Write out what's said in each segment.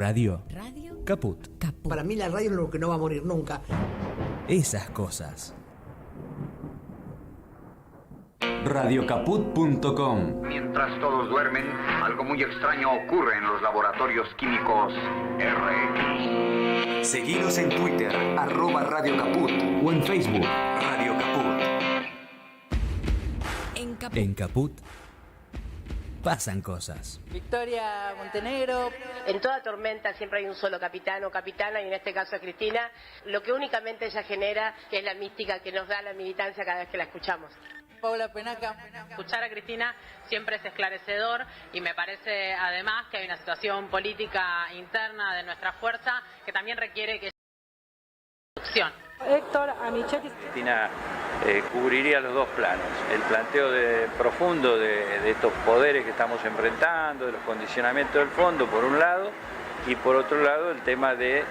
Radio. Caput. Para mí la radio es lo que no va a morir nunca. Esas cosas. Radiocaput.com. Mientras todos duermen, algo muy extraño ocurre en los laboratorios químicos RX. Seguinos en Twitter, @radiocaput, o en Facebook, Radio Caput. En Caput pasan cosas. Victoria Montenegro. En toda tormenta siempre hay un solo capitán o capitana, y en este caso es Cristina. Lo que únicamente ella genera, que es la mística que nos da la militancia cada vez que la escuchamos. Paula Penaca. Escuchar a Cristina siempre es esclarecedor, y me parece además que hay una situación política interna de nuestra fuerza que también requiere que acción. Héctor Amichetti. Cristina cubriría los dos planos, el planteo profundo de estos poderes que estamos enfrentando, de los condicionamientos del fondo por un lado, y por otro lado el tema de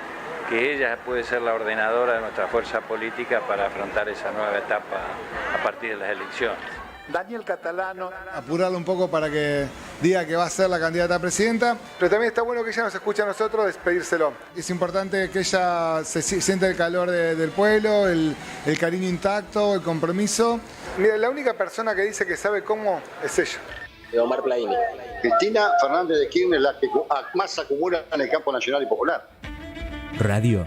que ella puede ser la ordenadora de nuestra fuerza política para afrontar esa nueva etapa a partir de las elecciones. Daniel Catalano. Apurarlo un poco para que diga que va a ser la candidata a presidenta, pero también está bueno que ella nos escuche a nosotros despedírselo. Es importante que ella se sienta el calor del pueblo, el cariño intacto, el compromiso. Mira, la única persona que dice que sabe cómo es ella. Omar Plaini. Cristina Fernández de Kirchner es la que más acumula en el campo nacional y popular. Radio.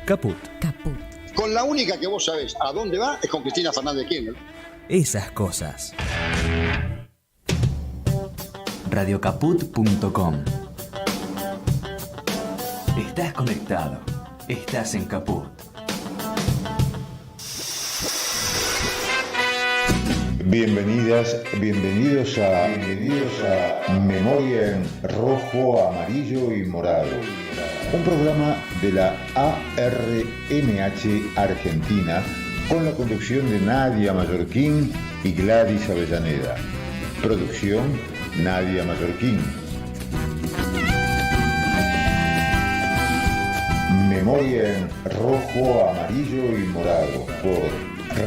Caput. Con la única que vos sabés a dónde va es con Cristina Fernández de Kirchner. Esas cosas. Radiocaput.com. Estás conectado. Estás en Caput. Bienvenidos a Memoria en Rojo, Amarillo y Morado. Un programa de la ARMH Argentina con la conducción de Nadia Mallorquín y Gladys Avellaneda. Producción Nadia Mallorquín. Memoria en Rojo, Amarillo y Morado por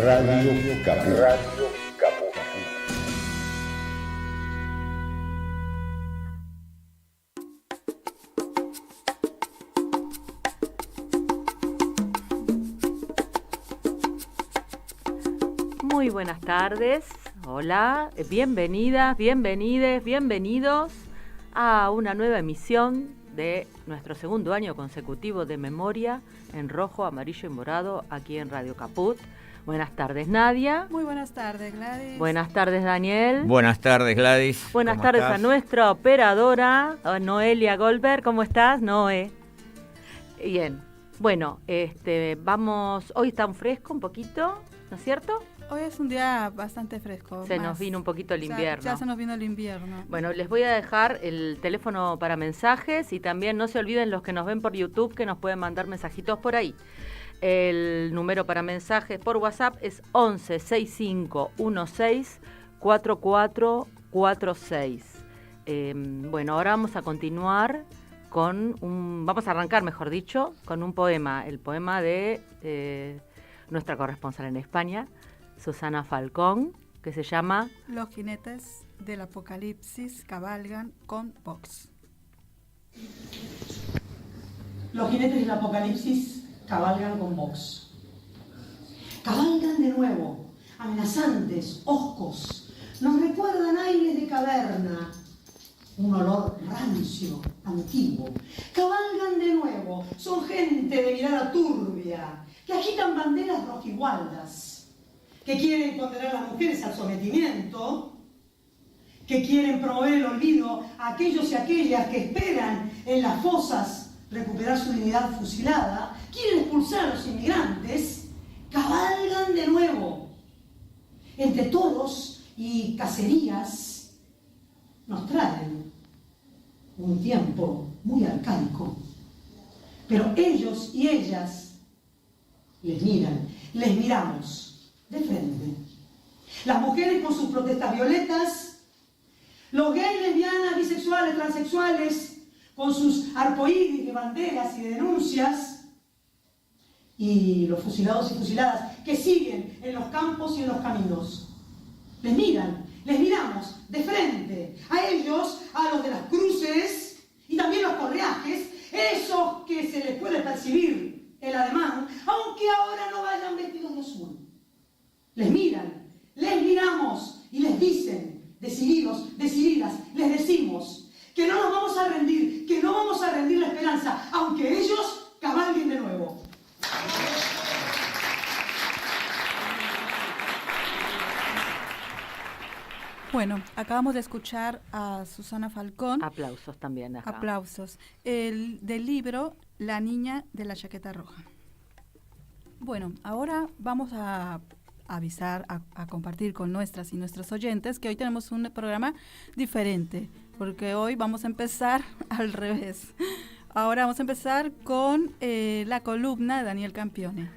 Radio Caput. Muy buenas tardes, hola, bienvenidas, bienvenidos a una nueva emisión de nuestro segundo año consecutivo de Memoria en Rojo, Amarillo y Morado aquí en Radio Caput. Buenas tardes, Nadia. Muy buenas tardes, Gladys. Buenas tardes, Daniel. Buenas tardes, Gladys. Buenas tardes a nuestra operadora, Noelia Goldberg. ¿Cómo estás, Noé? Bien, bueno, vamos, hoy está un fresco un poquito, ¿no es cierto? Hoy es un día bastante fresco. Nos vino un poquito el invierno. Ya se nos vino el invierno. Bueno, les voy a dejar el teléfono para mensajes, y también no se olviden los que nos ven por YouTube que nos pueden mandar mensajitos por ahí. El número para mensajes por WhatsApp es 11 65 16 4446. Bueno, ahora vamos a continuar vamos a arrancar, mejor dicho, con un poema, el poema de nuestra corresponsal en España, Susana Falcón, que se llama Los jinetes del apocalipsis cabalgan con Vox. Los jinetes del apocalipsis cabalgan con Vox. Cabalgan de nuevo, amenazantes, hoscos, nos recuerdan aires de caverna, un olor rancio, antiguo. Cabalgan de nuevo, son gente de mirada turbia, que agitan banderas rojigualdas, que quieren condenar a las mujeres al sometimiento, que quieren promover el olvido a aquellos y aquellas que esperan en las fosas recuperar su dignidad fusilada, quieren expulsar a los inmigrantes. Cabalgan de nuevo. Entre toros y cacerías nos traen un tiempo muy arcaico. Pero ellos y ellas les miran, les miramos de frente. Las mujeres con sus protestas violetas, los gays, lesbianas, bisexuales, transexuales con sus arcoíris de banderas y de denuncias, y los fusilados y fusiladas que siguen en los campos y en los caminos. Les miran, les miramos de frente. A ellos, a los de las cruces y también los correajes, que se les puede percibir el ademán, aunque ahora no vayan vestidos de azul. Les miran, les miramos y les dicen, decididos, decididas, les decimos que no nos vamos a rendir, que no vamos a rendir la esperanza, aunque ellos cabalguen de nuevo. Bueno, acabamos de escuchar a Susana Falcón. Aplausos también. Acá. Aplausos. Del libro La niña de la chaqueta roja. Bueno, ahora vamos a avisar, a compartir con nuestras y nuestros oyentes que hoy tenemos un programa diferente, porque hoy vamos a empezar al revés. Ahora vamos a empezar con la columna de Daniel Campione.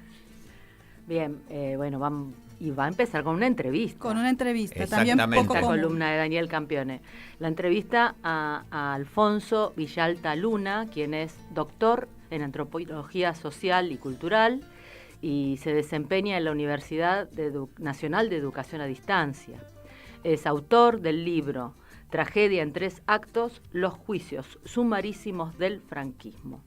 Bien, bueno, vamos. Y va a empezar con una entrevista. Con una entrevista, también poco la común. columna de Daniel Campione. La entrevista a Alfonso Villalta Luna, quien es doctor en Antropología Social y Cultural y se desempeña en la Universidad Nacional de Educación a Distancia. Es autor del libro Tragedia en 3 actos, los juicios sumarísimos del franquismo.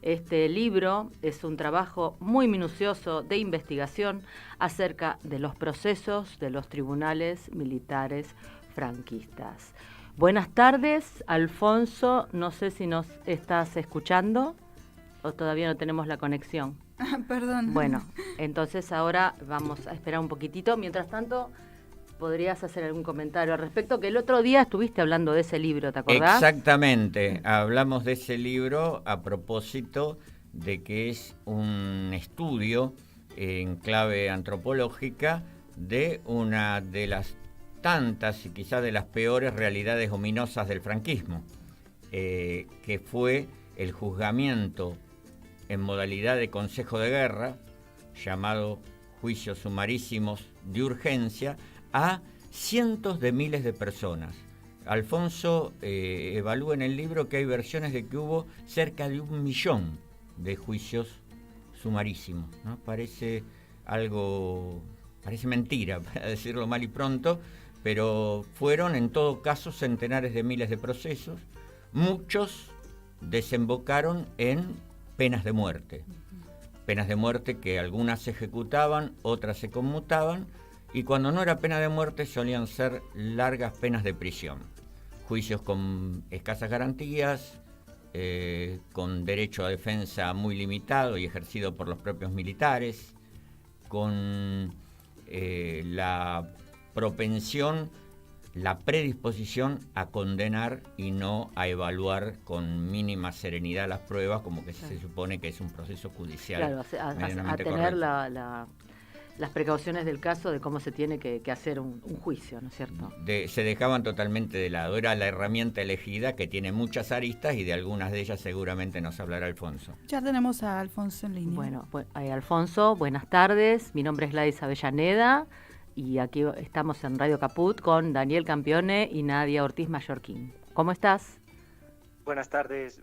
Este libro es un trabajo muy minucioso de investigación acerca de los procesos de los tribunales militares franquistas. Buenas tardes, Alfonso. No sé si nos estás escuchando o todavía no tenemos la conexión. Perdón. Bueno, entonces ahora vamos a esperar un poquitito. Mientras tanto, ¿podrías hacer algún comentario al respecto? Que el otro día estuviste hablando de ese libro, ¿te acordás? Exactamente, hablamos de ese libro a propósito de que es un estudio en clave antropológica de una de las tantas y quizás de las peores realidades ominosas del franquismo, que fue el juzgamiento en modalidad de consejo de guerra, llamado juicios sumarísimos de urgencia, a cientos de miles de personas. Alfonso evalúa en el libro que hay versiones de que hubo cerca de 1 millón de juicios sumarísimos, ¿no? Parece mentira, para decirlo mal y pronto, pero fueron en todo caso centenares de miles de procesos. Muchos desembocaron en penas de muerte. Penas de muerte que algunas se ejecutaban, otras se conmutaban, y cuando no era pena de muerte solían ser largas penas de prisión. Juicios con escasas garantías, con derecho a defensa muy limitado y ejercido por los propios militares, con la propensión, la predisposición a condenar y no a evaluar con mínima serenidad las pruebas, como que se supone que es un proceso judicial. Claro, a tener las precauciones del caso de cómo se tiene que hacer un juicio, ¿no es cierto? Se dejaban totalmente de lado. Era la herramienta elegida, que tiene muchas aristas y de algunas de ellas seguramente nos hablará Alfonso. Ya tenemos a Alfonso en línea. Bueno, Alfonso, buenas tardes. Mi nombre es Gladys Avellaneda y aquí estamos en Radio Caput con Daniel Campione y Nadia Ortiz Mallorquín. ¿Cómo estás? Buenas tardes,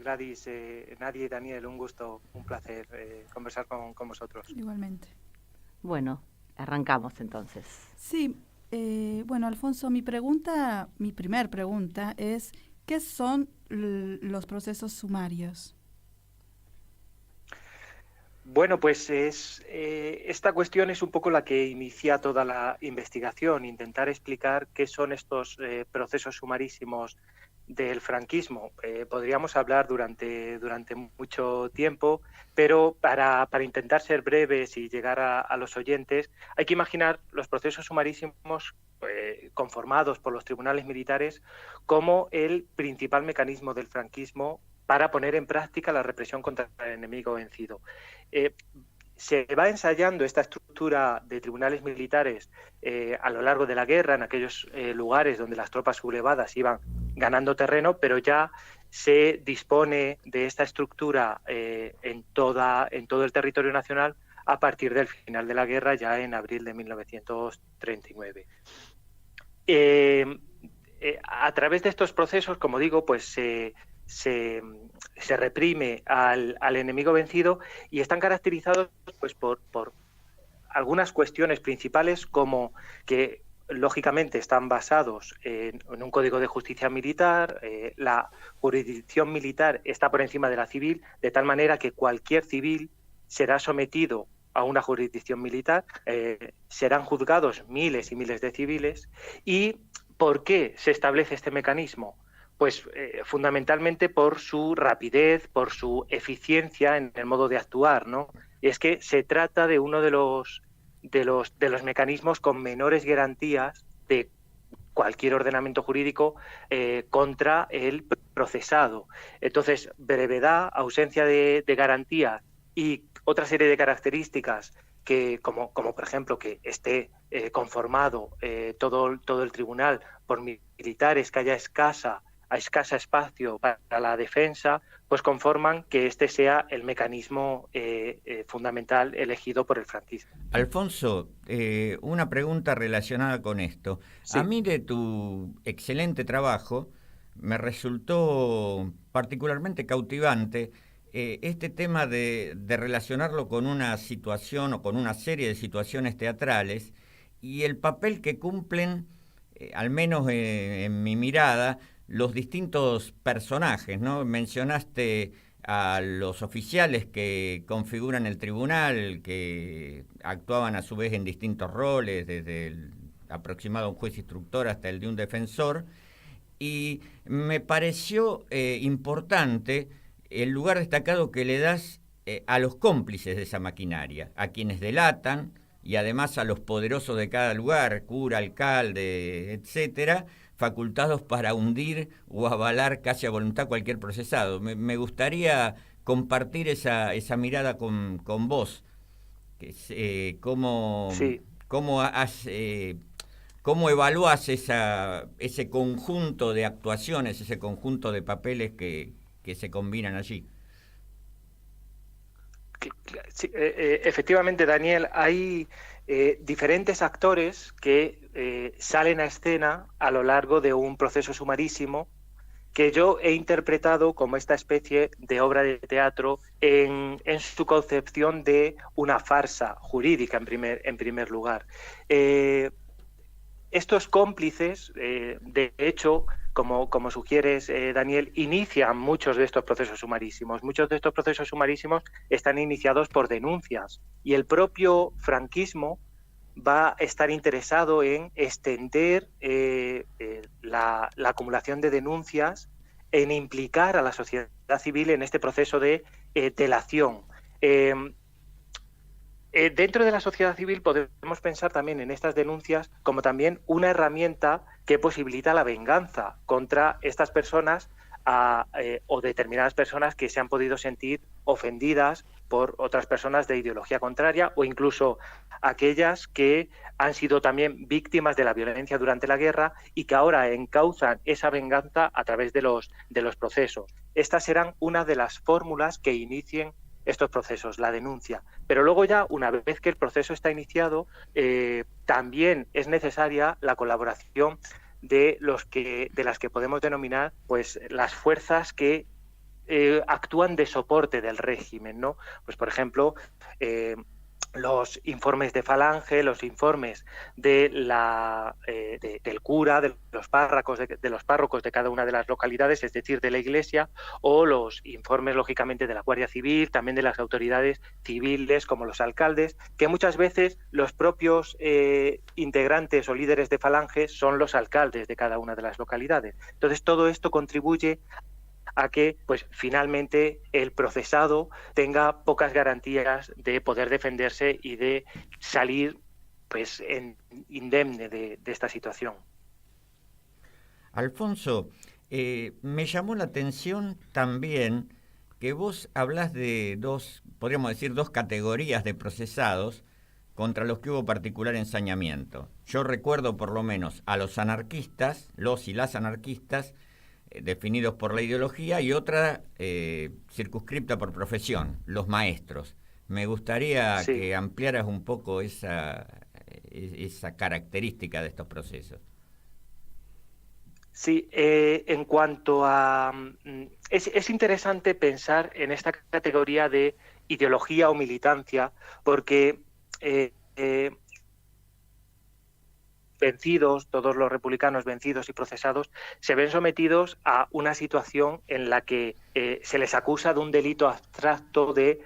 Gladys, Nadia y Daniel, un gusto, un placer conversar con vosotros. Igualmente. Bueno, arrancamos entonces. Sí, bueno, Alfonso, mi primer pregunta es, ¿qué son los procesos sumarios? Bueno, pues esta cuestión es un poco la que inicia toda la investigación, intentar explicar qué son estos procesos sumarísimos del franquismo. Podríamos hablar durante mucho tiempo, pero para intentar ser breves y llegar a los oyentes, hay que imaginar los procesos sumarísimos conformados por los tribunales militares como el principal mecanismo del franquismo para poner en práctica la represión contra el enemigo vencido. Se va ensayando esta estructura de tribunales militares a lo largo de la guerra, en aquellos lugares donde las tropas sublevadas iban ganando terreno, pero ya se dispone de esta estructura en todo el territorio nacional a partir del final de la guerra, ya en abril de 1939. A través de estos procesos, como digo, pues se reprime al enemigo vencido y están caracterizados pues por algunas cuestiones principales, como que lógicamente están basados en un código de justicia militar. La jurisdicción militar está por encima de la civil, de tal manera que cualquier civil será sometido a una jurisdicción militar, serán juzgados miles y miles de civiles. ¿Y por qué se establece este mecanismo? Pues fundamentalmente por su rapidez, por su eficiencia en el modo de actuar, ¿no? Y es que se trata de uno de los mecanismos con menores garantías de cualquier ordenamiento jurídico contra el procesado. Entonces, brevedad, ausencia de garantía y otra serie de características que, como por ejemplo que esté conformado todo el tribunal por militares, que haya escasa espacio para la defensa, pues conforman que este sea el mecanismo fundamental elegido por el franquismo. Alfonso, una pregunta relacionada con esto. Sí. A mí de tu excelente trabajo me resultó particularmente cautivante este tema de relacionarlo con una situación o con una serie de situaciones teatrales y el papel que cumplen, al menos en mi mirada, los distintos personajes, ¿no? Mencionaste a los oficiales que configuran el tribunal, que actuaban a su vez en distintos roles, desde el aproximado a un juez instructor hasta el de un defensor, y me pareció importante el lugar destacado que le das a los cómplices de esa maquinaria, a quienes delatan y además a los poderosos de cada lugar, cura, alcalde, etcétera, facultados para hundir o avalar casi a voluntad cualquier procesado. Me gustaría compartir esa mirada con vos. ¿Cómo evaluás ese conjunto de actuaciones, ese conjunto de papeles que se combinan allí? Sí, efectivamente, Daniel, hay diferentes actores que salen a escena a lo largo de un proceso sumarísimo que yo he interpretado como esta especie de obra de teatro en su concepción de una farsa jurídica en primer lugar. Estos cómplices, de hecho, como sugieres, Daniel, inician muchos de estos procesos sumarísimos. Muchos de estos procesos sumarísimos están iniciados por denuncias y el propio franquismo va a estar interesado en extender la acumulación de denuncias, en implicar a la sociedad civil en este proceso de delación. Dentro de la sociedad civil podemos pensar también en estas denuncias como también una herramienta que posibilita la venganza contra estas personas o determinadas personas que se han podido sentir ofendidas por otras personas de ideología contraria o incluso aquellas que han sido también víctimas de la violencia durante la guerra y que ahora encauzan esa venganza a través de los procesos. Estas serán una de las fórmulas que inicien estos procesos, la denuncia. Pero luego ya, una vez que el proceso está iniciado, también es necesaria la colaboración de las que podemos denominar pues las fuerzas que actúan de soporte del régimen, ¿no? Pues por ejemplo, los informes de Falange, los informes de del cura, de los párrocos de cada una de las localidades, es decir, de la Iglesia, o los informes, lógicamente, de la Guardia Civil, también de las autoridades civiles, como los alcaldes, que muchas veces los propios integrantes o líderes de Falange son los alcaldes de cada una de las localidades. Entonces, todo esto contribuye a que pues finalmente el procesado tenga pocas garantías de poder defenderse y de salir pues indemne de esta situación. Alfonso, me llamó la atención también que vos hablás de podríamos decir, dos categorías de procesados contra los que hubo particular ensañamiento. Yo recuerdo por lo menos a los anarquistas, los y las anarquistas, definidos por la ideología, y otra circunscripta por profesión, los maestros. Me gustaría que ampliaras un poco esa característica de estos procesos. Sí, en cuanto a... Es interesante pensar en esta categoría de ideología o militancia, porque vencidos, todos los republicanos vencidos y procesados, se ven sometidos a una situación en la que se les acusa de un delito abstracto de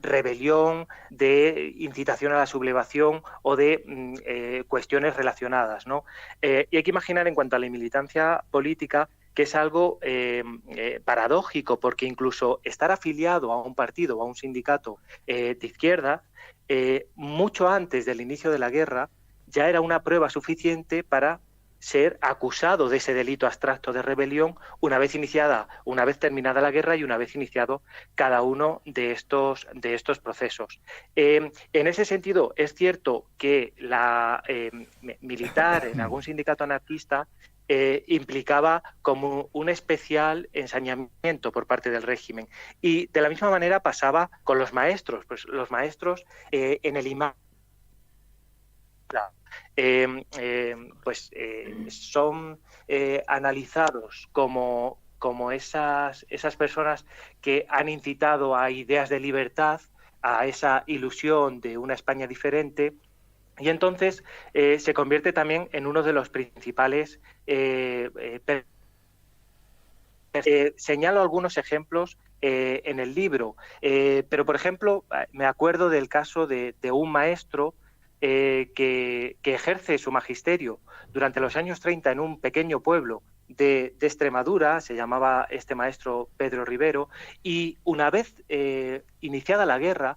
rebelión, de incitación a la sublevación o de cuestiones relacionadas, ¿no? Y hay que imaginar, en cuanto a la militancia política, que es algo paradójico, porque incluso estar afiliado a un partido o a un sindicato de izquierda, mucho antes del inicio de la guerra, ya era una prueba suficiente para ser acusado de ese delito abstracto de rebelión una vez terminada la guerra y una vez iniciado cada uno de estos procesos. En ese sentido, es cierto que la militar en algún sindicato anarquista implicaba como un especial ensañamiento por parte del régimen. Y de la misma manera pasaba con los maestros. Pues los maestros en el imán son analizados como esas personas que han incitado a ideas de libertad, a esa ilusión de una España diferente. Y entonces se convierte también en uno de los principales... señalo algunos ejemplos en el libro, pero por ejemplo me acuerdo del caso de un maestro que ejerce su magisterio durante los años 30 en un pequeño pueblo de Extremadura. Se llamaba este maestro Pedro Rivero, y una vez iniciada la guerra,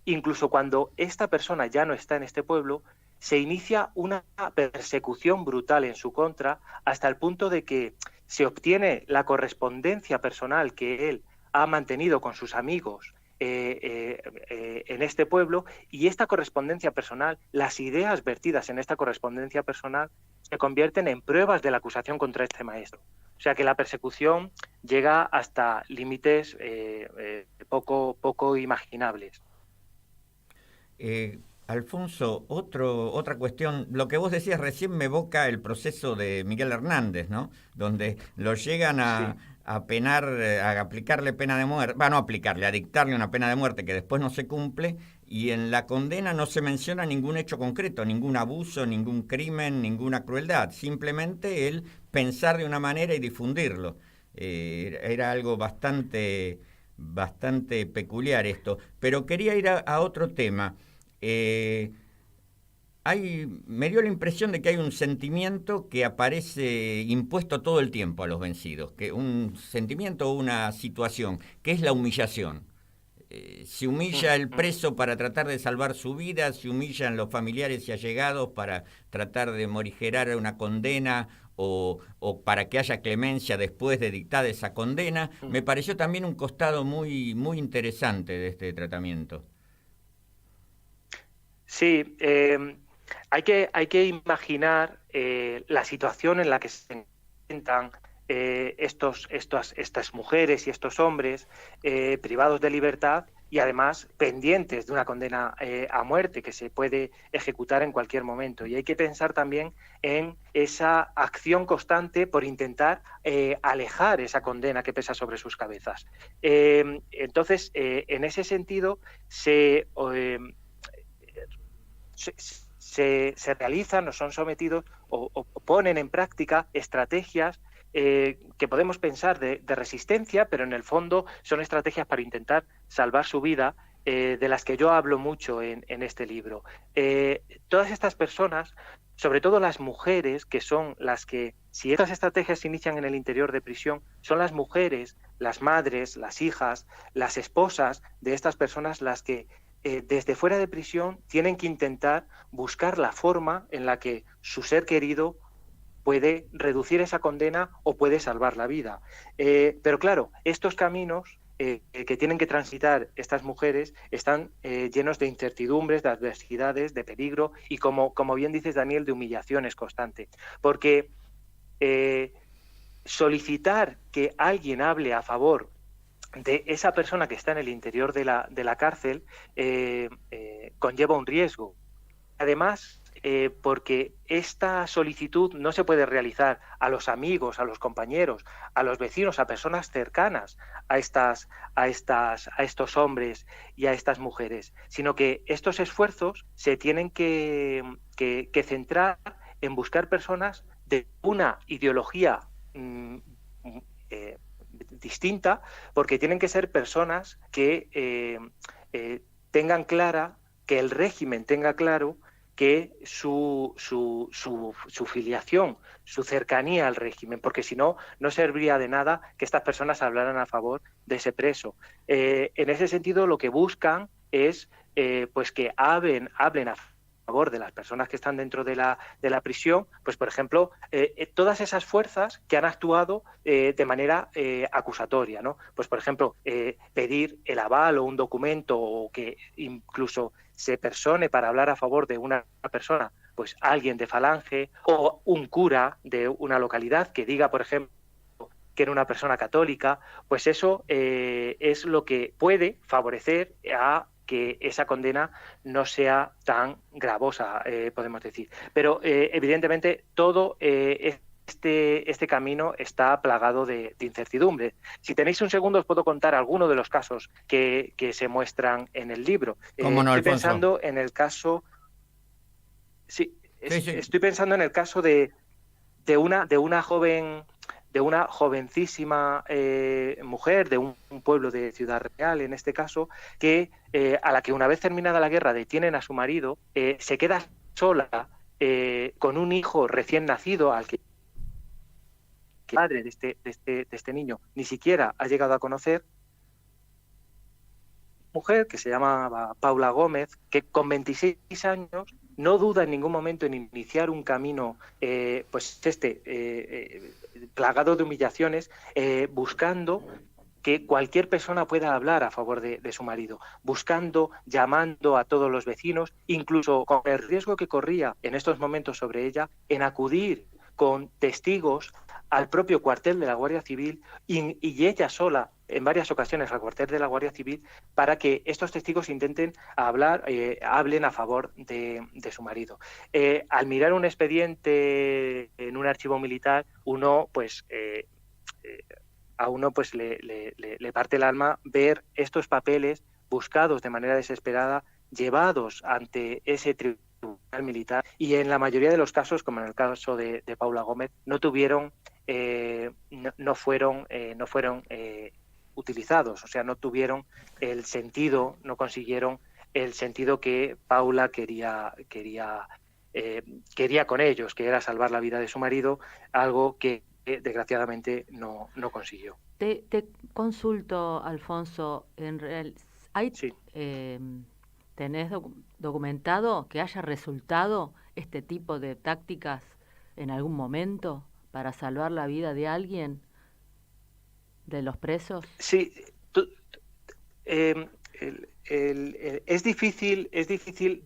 incluso cuando esta persona ya no está en este pueblo, se inicia una persecución brutal en su contra, hasta el punto de que se obtiene la correspondencia personal que él ha mantenido con sus amigos en este pueblo, y esta correspondencia personal, las ideas vertidas en esta correspondencia personal, se convierten en pruebas de la acusación contra este maestro. O sea que la persecución llega hasta límites poco imaginables. Alfonso, otra cuestión, lo que vos decías recién me evoca el proceso de Miguel Hernández, ¿no? Donde lo llegan a penar, a aplicarle pena de muerte, no aplicarle, a dictarle una pena de muerte que después no se cumple, y en la condena no se menciona ningún hecho concreto, ningún abuso, ningún crimen, ninguna crueldad, simplemente el pensar de una manera y difundirlo. Era algo bastante peculiar esto, pero quería ir a otro tema. Me dio la impresión de que hay un sentimiento que aparece impuesto todo el tiempo a los vencidos, que un sentimiento o una situación, que es la humillación. Se humilla el preso para tratar de salvar su vida, se humillan los familiares y allegados para tratar de morigerar una condena o para que haya clemencia después de dictada esa condena. Me pareció también un costado muy, muy interesante de este tratamiento. Sí, hay que imaginar la situación en la que se encuentran estas mujeres y estos hombres privados de libertad y además pendientes de una condena a muerte que se puede ejecutar en cualquier momento. Y hay que pensar también en esa acción constante por intentar alejar esa condena que pesa sobre sus cabezas. Entonces, en ese sentido, se realizan o son sometidos o ponen en práctica estrategias que podemos pensar de resistencia, pero en el fondo son estrategias para intentar salvar su vida, de las que yo hablo mucho en este libro. Todas estas personas, sobre todo las mujeres, que son las que, si estas estrategias se inician en el interior de prisión, son las mujeres, las madres, las hijas, las esposas de estas personas las que desde fuera de prisión tienen que intentar buscar la forma en la que su ser querido puede reducir esa condena o puede salvar la vida. Pero claro, estos caminos que tienen que transitar estas mujeres están llenos de incertidumbres, de adversidades, de peligro y, como bien dices, Daniel, de humillaciones constantes. Porque solicitar que alguien hable a favor de esa persona que está en el interior de la cárcel conlleva un riesgo. Además, porque esta solicitud no se puede realizar a los amigos, a los compañeros, a los vecinos, a personas cercanas a estos hombres y a estas mujeres, sino que estos esfuerzos se tienen que centrar en buscar personas de una ideología distinta, porque tienen que ser personas que tengan clara, que el régimen tenga claro que su filiación, su cercanía al régimen, porque si no, no serviría de nada que estas personas hablaran a favor de ese preso. En ese sentido, lo que buscan es pues que hablen a favor de las personas que están dentro de la prisión, pues por ejemplo, todas esas fuerzas que han actuado de manera acusatoria, ¿no? Pues por ejemplo, pedir el aval o un documento, o que incluso se persone para hablar a favor de una persona, pues alguien de Falange o un cura de una localidad que diga, por ejemplo, que era una persona católica, pues eso es lo que puede favorecer a que esa condena no sea tan gravosa, podemos decir. Pero evidentemente todo este camino está plagado de incertidumbre. Si tenéis un segundo, os puedo contar algunos de los casos que se muestran en el libro. ¿Cómo no, estoy Alfonso? pensando en el caso... Sí, estoy pensando en el caso de una jovencísima mujer de un pueblo de Ciudad Real, en este caso, que a la que una vez terminada la guerra detienen a su marido, se queda sola con un hijo recién nacido al que el padre de este niño ni siquiera ha llegado a conocer. Mujer que se llamaba Paula Gómez, que con 26 años no duda en ningún momento en iniciar un camino plagado de humillaciones, buscando que cualquier persona pueda hablar a favor de su marido, buscando, llamando a todos los vecinos, incluso con el riesgo que corría en estos momentos sobre ella, en acudir con testigos al propio cuartel de la Guardia Civil y ella sola en varias ocasiones al cuartel de la Guardia Civil para que estos testigos intenten hablen a favor de su marido. Al mirar un expediente en un archivo militar, a uno le parte el alma ver estos papeles buscados de manera desesperada, llevados ante ese tribunal militar, y en la mayoría de los casos, como en el caso de Paula Gómez, no fueron utilizados, o sea, no tuvieron el sentido, no consiguieron el sentido que Paula quería con ellos, que era salvar la vida de su marido, algo que desgraciadamente no consiguió. Te consulto, Alfonso, ¿tenés documentado que haya resultado este tipo de tácticas en algún momento para salvar la vida de alguien, de los presos? Sí, es difícil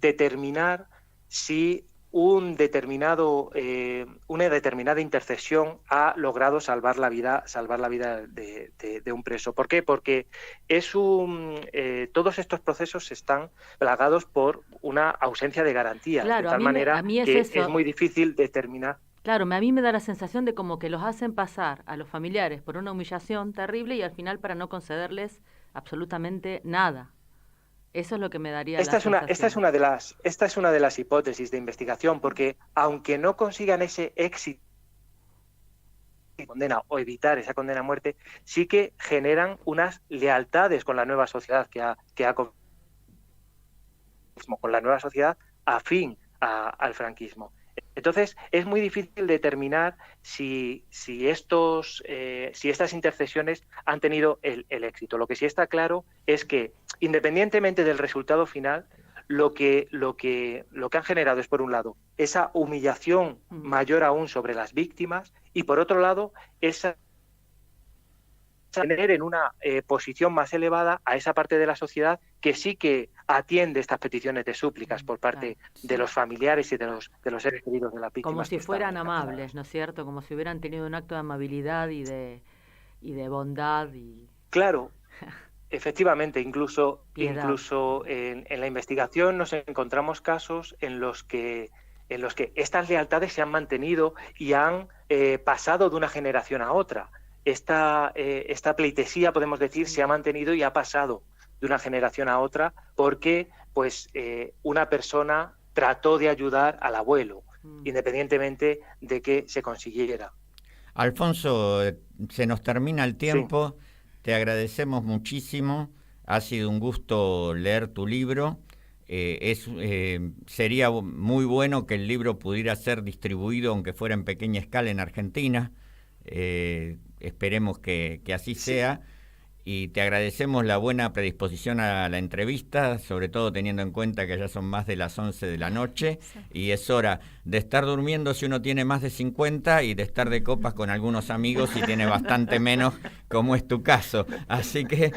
determinar si una determinada intercesión ha logrado salvar la vida de un preso. ¿Por qué? Porque todos estos procesos están plagados por una ausencia de garantía, claro, de tal manera que es muy difícil determinar. Claro, a mí me da la sensación de como que los hacen pasar a los familiares por una humillación terrible y al final para no concederles absolutamente nada. Eso es lo que me daría la sensación. Esta es una de las hipótesis de investigación, porque aunque no consigan ese éxito de condena o evitar esa condena a muerte, sí que generan unas lealtades con la nueva sociedad con la nueva sociedad afín al franquismo. Entonces, es muy difícil determinar si estas intercesiones han tenido el éxito. Lo que sí está claro es que, independientemente del resultado final, lo que han generado es, por un lado, esa humillación mayor aún sobre las víctimas, y por otro lado, tener en una posición más elevada a esa parte de la sociedad que sí que atiende estas peticiones de súplicas por parte de los familiares y de los seres queridos de las víctimas. Como si fueran amables, ¿no es cierto? Como si hubieran tenido un acto de amabilidad y de bondad. Claro, efectivamente, incluso en la investigación nos encontramos casos en los que estas lealtades se han mantenido y han pasado de una generación a otra. Esta pleitesía, podemos decir, se ha mantenido y ha pasado de una generación a otra porque una persona trató de ayudar al abuelo independientemente de que se consiguiera. Alfonso, se nos termina el tiempo, sí. Te agradecemos muchísimo, ha sido un gusto leer tu libro, sería muy bueno que el libro pudiera ser distribuido, aunque fuera en pequeña escala, en Argentina, esperemos que así sea. Y te agradecemos la buena predisposición a la entrevista, sobre todo teniendo en cuenta que ya son más de las 11 de la noche y es hora de estar durmiendo si uno tiene más de 50 y de estar de copas con algunos amigos si tiene bastante menos, como es tu caso. Así que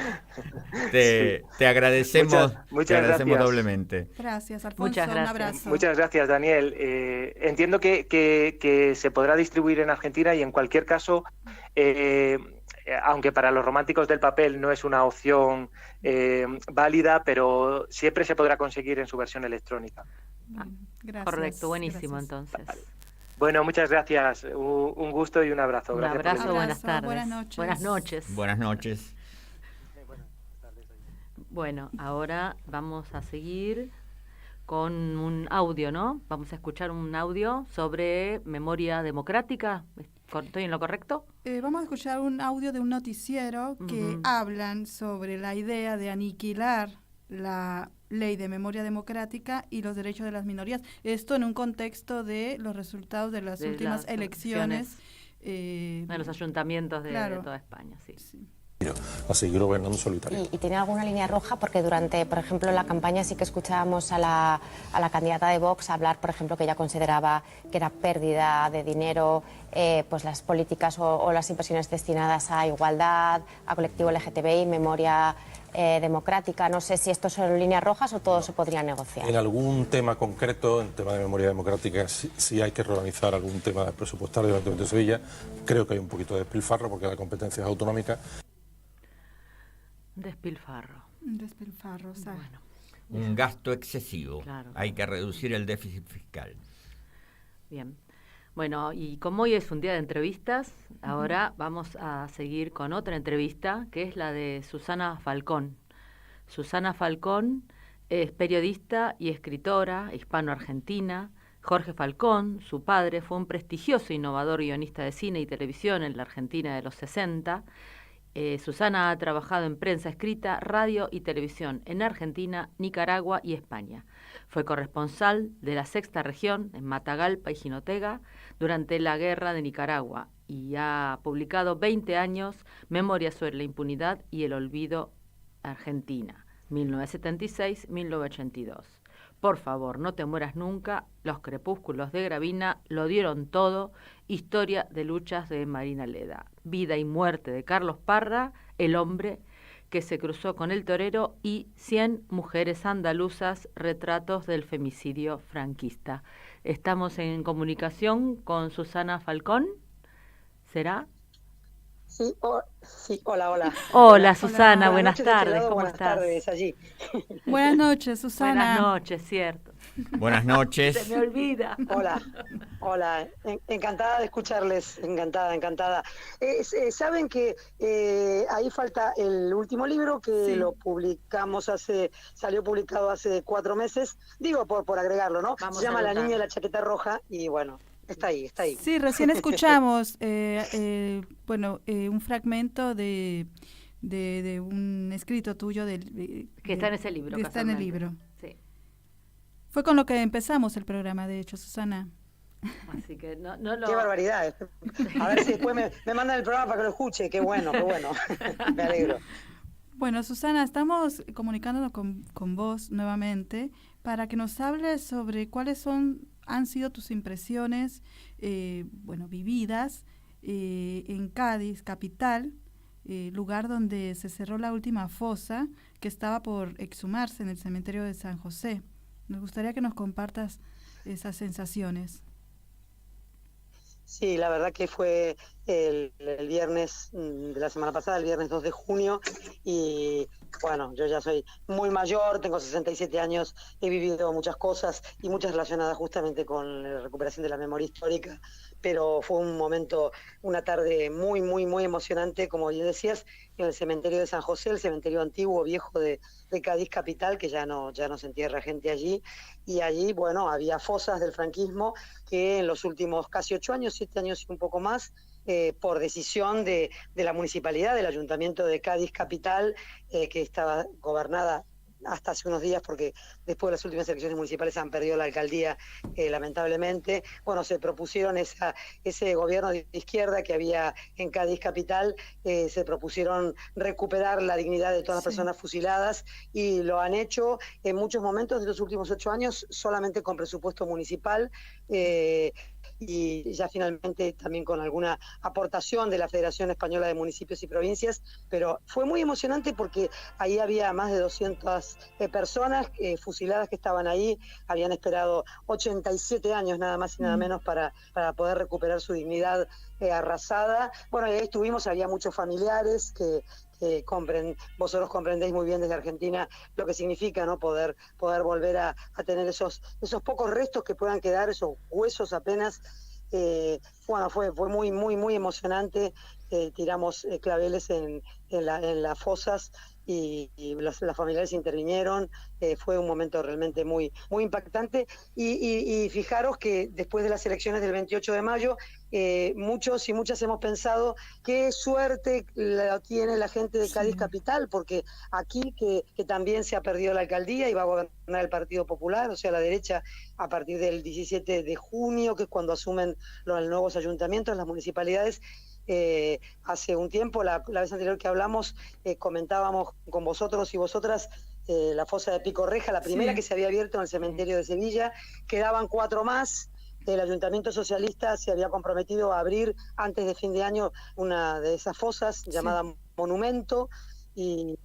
te agradecemos, muchas agradecemos gracias. doblemente. Gracias, Alfonso. Muchas gracias. Un abrazo. Muchas gracias, Daniel. Entiendo que se podrá distribuir en Argentina y en cualquier caso... aunque para los románticos del papel no es una opción válida, pero siempre se podrá conseguir en su versión electrónica. Gracias. Correcto, buenísimo Gracias. entonces. Bueno, muchas gracias. Un gusto y un abrazo. Un Gracias abrazo, por buenas tardes. Buenas noches. Buenas noches. Buenas noches. Bueno, ahora vamos a seguir con un audio, ¿no? Vamos a escuchar un audio sobre memoria democrática. ¿Estoy en lo correcto? Vamos a escuchar un audio de un noticiero que hablan sobre la idea de aniquilar la ley de memoria democrática y los derechos de las minorías. Esto en un contexto de los resultados de las últimas elecciones. De los ayuntamientos de toda España, sí. A seguir gobernando solitario. ¿Y tiene alguna línea roja? Porque durante, por ejemplo, la campaña sí que escuchábamos a la candidata de Vox hablar, por ejemplo, que ella consideraba que era pérdida de dinero pues las políticas o las inversiones destinadas a igualdad, a colectivo LGTBI, memoria democrática. No sé si esto son líneas rojas o todo se podría negociar. En algún tema concreto, en tema de memoria democrática, sí hay que reorganizar algún tema presupuestario del Ayuntamiento de Sevilla. Creo que hay un poquito de despilfarro porque la competencia es autonómica. Despilfarro, o sea. Bueno. Un gasto excesivo. Claro. Hay que reducir el déficit fiscal. Bien. Bueno, y como hoy es un día de entrevistas, ahora vamos a seguir con otra entrevista, que es la de Susana Falcón. Susana Falcón es periodista y escritora hispano-argentina. Jorge Falcón, su padre, fue un prestigioso innovador guionista de cine y televisión en la Argentina de los 60. Susana ha trabajado en prensa escrita, radio y televisión en Argentina, Nicaragua y España. Fue corresponsal de la Sexta Región en Matagalpa y Jinotega durante la Guerra de Nicaragua y ha publicado 20 años Memorias sobre la impunidad y el olvido Argentina, 1976-1982. Por favor, no te mueras nunca, Los crepúsculos de Gravina, Lo dieron todo, Historia de luchas de Marina Leda, Vida y muerte de Carlos Parra, El hombre que se cruzó con el torero y 100 mujeres andaluzas, retratos del femicidio franquista. Estamos en comunicación con Susana Falcón, ¿será? Sí, hola. Hola, Susana, buenas tardes, ¿cómo buenas estás? Tardes allí. Buenas noches, Susana. Buenas noches, cierto. Buenas noches. Se me olvida. Hola, encantada de escucharles, encantada. Saben que ahí falta el último libro que lo publicamos salió publicado hace 4 meses, digo por agregarlo, ¿no? Se llama La niña de la chaqueta roja y bueno, está ahí. Sí, recién escuchamos un fragmento de un escrito tuyo que está en ese libro. Que está en el libro. Sí. Fue con lo que empezamos el programa, de hecho, Susana. Así que no lo... Qué barbaridad. A ver si después me mandan el programa para que lo escuche. Qué bueno. Me alegro. Bueno, Susana, estamos comunicándonos con vos nuevamente para que nos hables sobre cuáles han sido tus impresiones, vividas en Cádiz, capital, lugar donde se cerró la última fosa que estaba por exhumarse en el cementerio de San José. Nos gustaría que nos compartas esas sensaciones. Sí, la verdad que fue el viernes de la semana pasada, el viernes 2 de junio, y bueno, yo ya soy muy mayor, tengo 67 años, he vivido muchas cosas y muchas relacionadas justamente con la recuperación de la memoria histórica, pero fue un momento, una tarde muy, muy, muy emocionante, como bien decías, en el cementerio de San José, el cementerio antiguo, viejo de Cádiz capital, que ya no se entierra gente allí, y allí, bueno, había fosas del franquismo que en los últimos casi 8 años, 7 años y un poco más, por decisión de la municipalidad, del ayuntamiento de Cádiz capital, que estaba gobernada hasta hace unos días, porque después de las últimas elecciones municipales han perdido la alcaldía, lamentablemente. Bueno, se propusieron ese gobierno de izquierda que había en Cádiz capital, se propusieron recuperar la dignidad de todas las personas fusiladas, y lo han hecho en muchos momentos de los últimos 8 años solamente con presupuesto municipal, y ya finalmente también con alguna aportación de la Federación Española de Municipios y Provincias, pero fue muy emocionante porque ahí había más de 200 personas fusiladas que estaban ahí, habían esperado 87 años nada más y nada menos para poder recuperar su dignidad arrasada. Bueno, y ahí estuvimos, había muchos familiares que vosotros comprendéis muy bien desde Argentina lo que significa, ¿no? Poder volver a tener esos pocos restos que puedan quedar, esos huesos apenas. Bueno, fue muy, muy, muy emocionante. Tiramos claveles en las fosas y los familiares intervinieron. Fue un momento realmente muy, muy impactante. Y fijaros que después de las elecciones del 28 de mayo, muchos y muchas hemos pensado qué suerte la tiene la gente de Cádiz capital, porque aquí que también se ha perdido la alcaldía y va a gobernar el Partido Popular, o sea, la derecha, a partir del 17 de junio, que es cuando asumen los nuevos ayuntamientos, las municipalidades. Hace un tiempo, la vez anterior que hablamos, comentábamos con vosotros y vosotras la fosa de Picorreja, la primera que se había abierto en el cementerio de Sevilla. Quedaban 4 más. El Ayuntamiento Socialista se había comprometido a abrir antes de fin de año una de esas fosas llamada Monumento, y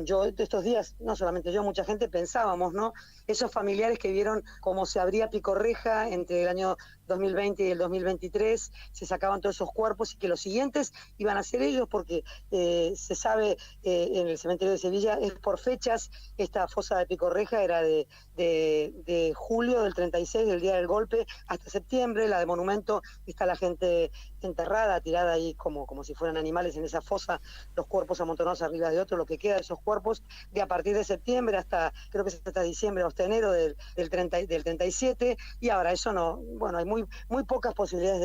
yo estos días, no solamente yo, mucha gente pensábamos, ¿no? Esos familiares que vieron cómo se abría Picorreja entre el año 2020 y el 2023, se sacaban todos esos cuerpos y que los siguientes iban a ser ellos, porque se sabe en el cementerio de Sevilla es por fechas. Esta fosa de Picorreja era de julio del 36, del día del golpe, hasta septiembre. La de Monumento está la gente enterrada, tirada ahí como si fueran animales en esa fosa, los cuerpos amontonados arriba de otro, lo que queda de esos cuerpos, de a partir de septiembre hasta, creo que es hasta diciembre o hasta enero del 37, y ahora eso no, bueno, hay muy pocas posibilidades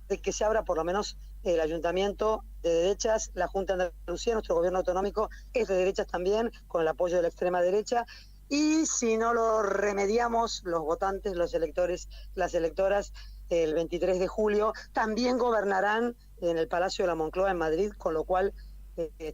de que se abra. Por lo menos el ayuntamiento de derechas, la Junta de Andalucía, nuestro gobierno autonómico es de derechas también, con el apoyo de la extrema derecha, y si no lo remediamos, los votantes, los electores, las electoras, el 23 de julio también gobernarán en el Palacio de la Moncloa en Madrid, con lo cual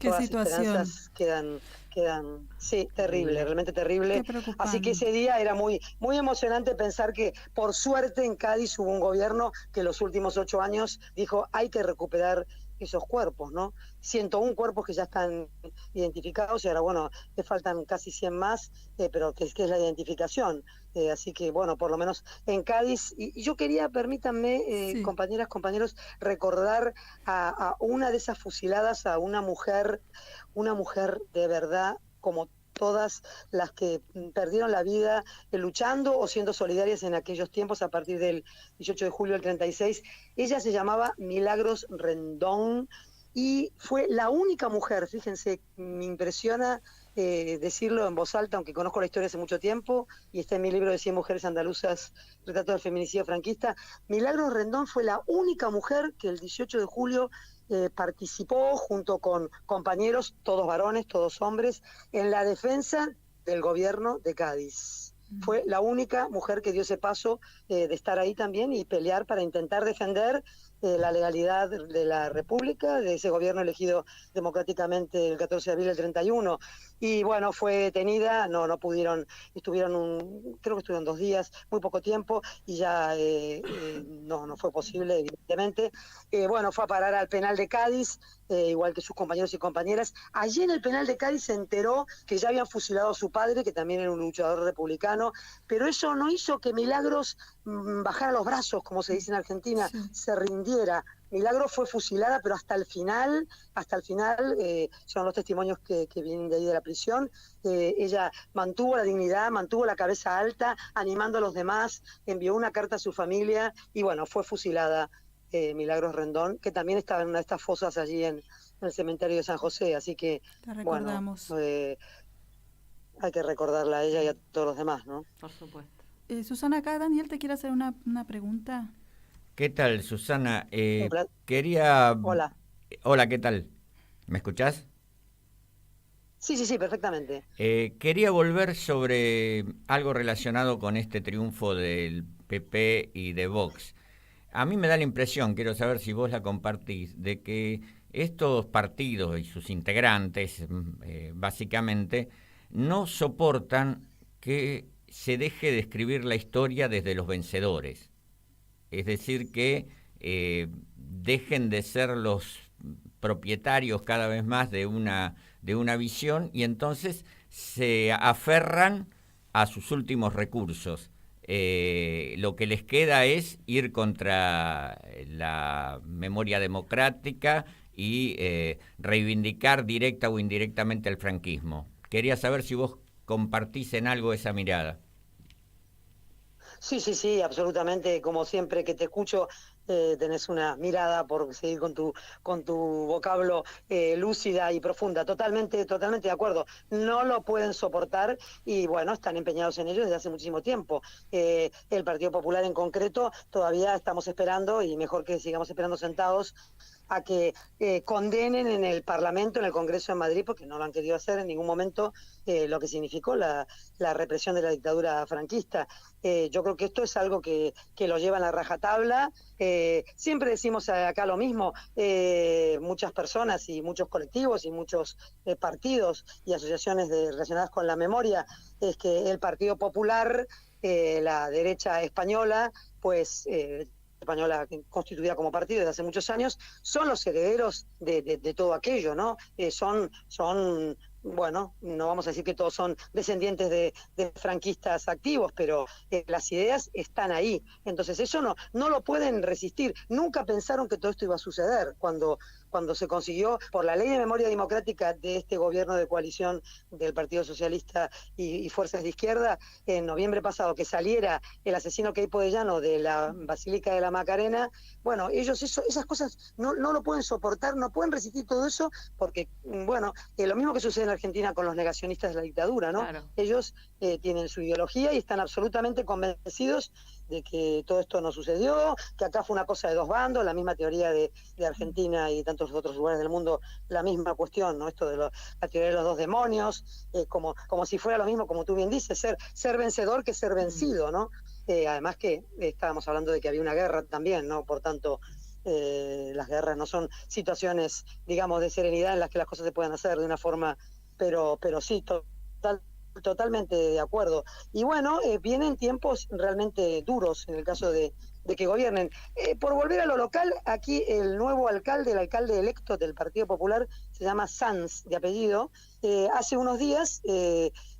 todas las esperanzas quedan sí, terrible, realmente terrible. Así que ese día era muy, muy emocionante pensar que por suerte en Cádiz hubo un gobierno que los últimos 8 años dijo hay que recuperar esos cuerpos, ¿no? 101 cuerpos que ya están identificados, y ahora, bueno, le faltan casi 100 más, pero que es la identificación. Así que, bueno, por lo menos en Cádiz. Y yo quería, permítanme, compañeras, compañeros, recordar a una de esas fusiladas, a una mujer de verdad, como todas las que perdieron la vida luchando o siendo solidarias en aquellos tiempos a partir del 18 de julio del 36. Ella se llamaba Milagros Rendón y fue la única mujer, fíjense, me impresiona decirlo en voz alta, aunque conozco la historia hace mucho tiempo, y está en mi libro de 100 mujeres andaluzas, retrato del feminicidio franquista. Milagros Rendón fue la única mujer que el 18 de julio participó junto con compañeros, todos varones, todos hombres, en la defensa del gobierno de Cádiz. Fue la única mujer que dio ese paso de estar ahí también y pelear para intentar defender la legalidad de la República, de ese gobierno elegido democráticamente el 14 de abril del 31. Y bueno, fue detenida, no pudieron, creo que estuvieron 2 días, muy poco tiempo, y ya no fue posible, evidentemente. Bueno, fue a parar al penal de Cádiz, igual que sus compañeros y compañeras. Allí en el penal de Cádiz se enteró que ya habían fusilado a su padre, que también era un luchador republicano, pero eso no hizo que Milagros bajara los brazos, como se dice en Argentina, se rindiera cualquiera. Milagro fue fusilada, pero hasta el final, son los testimonios que vienen de ahí de la prisión, ella mantuvo la dignidad, mantuvo la cabeza alta, animando a los demás, envió una carta a su familia y bueno, fue fusilada Milagros Rendón, que también estaba en una de estas fosas allí en el cementerio de San José, así que la recordamos. Bueno, hay que recordarla a ella y a todos los demás, ¿no? Por supuesto. Susana, acá Daniel te quiere hacer una pregunta. ¿Qué tal, Susana? Hola. Hola, ¿qué tal? ¿Me escuchás? Sí, perfectamente. Quería volver sobre algo relacionado con este triunfo del PP y de Vox. A mí me da la impresión, quiero saber si vos la compartís, de que estos partidos y sus integrantes, básicamente, no soportan que se deje de escribir la historia desde los vencedores. Es decir, que dejen de ser los propietarios cada vez más de una visión y entonces se aferran a sus últimos recursos. Lo que les queda es ir contra la memoria democrática y reivindicar directa o indirectamente el franquismo. Quería saber si vos compartís en algo esa mirada. Sí, absolutamente. Como siempre que te escucho, tenés una mirada, por seguir con tu vocablo, lúcida y profunda. Totalmente de acuerdo. No lo pueden soportar y bueno, están empeñados en ello desde hace muchísimo tiempo. El Partido Popular en concreto todavía estamos esperando, y mejor que sigamos esperando sentados, a que condenen en el Parlamento, en el Congreso de Madrid, porque no lo han querido hacer en ningún momento, lo que significó la represión de la dictadura franquista. Yo creo que esto es algo que lo llevan a rajatabla. Siempre decimos acá lo mismo, muchas personas y muchos colectivos y muchos partidos y asociaciones relacionadas con la memoria, es que el Partido Popular, la derecha española, pues... española constituida como partido desde hace muchos años, son los herederos de todo aquello, ¿no? Son, bueno, no vamos a decir que todos son descendientes de franquistas activos, pero las ideas están ahí. Entonces eso no lo pueden resistir. Nunca pensaron que todo esto iba a suceder cuando se consiguió, por la ley de memoria democrática de este gobierno de coalición del Partido Socialista y fuerzas de izquierda, en noviembre pasado, que saliera el asesino Queipo de Llano de la Basílica de la Macarena. Bueno, ellos esas cosas no lo pueden soportar, no pueden resistir todo eso, porque, bueno, lo mismo que sucede en Argentina con los negacionistas de la dictadura, ¿no? Claro. Ellos tienen su ideología y están absolutamente convencidos de que todo esto no sucedió, que acá fue una cosa de dos bandos, la misma teoría de Argentina y tantos otros lugares del mundo, la misma cuestión, ¿no? Esto de la teoría de los dos demonios, como si fuera lo mismo, como tú bien dices, ser vencedor que ser vencido, ¿no? Además que estábamos hablando de que había una guerra también, ¿no? Por tanto, las guerras no son situaciones, digamos, de serenidad en las que las cosas se puedan hacer de una forma, pero sí, totalmente de acuerdo. Y bueno, vienen tiempos realmente duros en el caso de que gobiernen. Por volver a lo local, aquí el nuevo alcalde, el alcalde electo del Partido Popular, se llama Sanz, de apellido. Hace unos días,